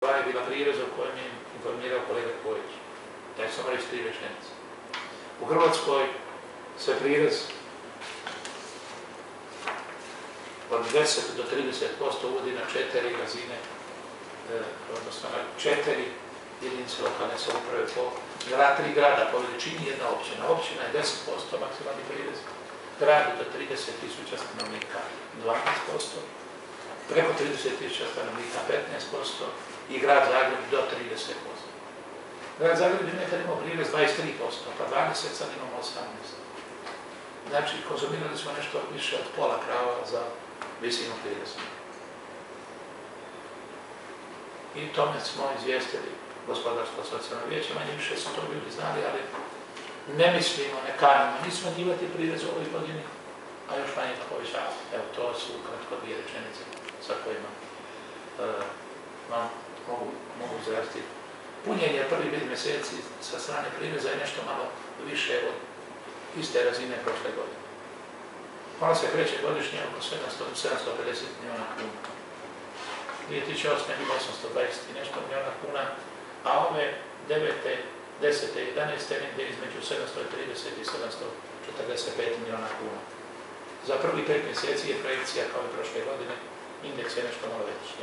Ova je bila prirez o kojem je informirao kolega Kojić. Ja sam reći 3 rečenice. U Hrvatskoj se prirez od 10 do 30% uvodi na 4 razine, odnosno na 4 jedinice lokalne samouprave po 3 grada po veličini, jedna općina. Općina je 10% maksimalni prirez, grad do 30.000 stanovnika 12%, preko 30.000 stanovnika 15% i grad Zagreb do 30%. Grad Zagreb je nekad imao prirez 23%, pa 20, sad imamo 18%. Znači, konzumirali smo nešto više od pola prava za visinu prireza. I tome smo izvijestili Gospodarsko-socijalno vijeće, manje više su to ljudi znali, ali ne mislimo, ne kanimo, ni smanjivati prirez u ovoj godini, a još manje ga povećavati. Evo, to su ukratko 2 rečenice sa kojima vam mogu izraziti. Punjenje prvih 5 mjeseci sa strane prireza je nešto malo više od iste razine prošle godine. Ona se kreće godišnje oko 750 milijuna kuna. 2008. je bilo 820 i nešto milijuna kuna, a ove 9., 10. i 11. negdje između 730 i 745 milijuna kuna. Za prvih 5 mjeseci je projekcija kao i prošle godine, indeks je nešto malo veći.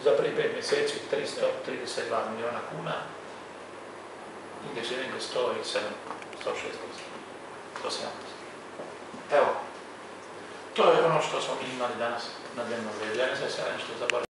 Za prvih 5 mjeseci 332 milijuna kuna, indeks je negdje 107, 106%, 107%. Evo, to je ono što smo mi imali danas na dnevnom redu. Ja ne znam se nešto zaboraviti.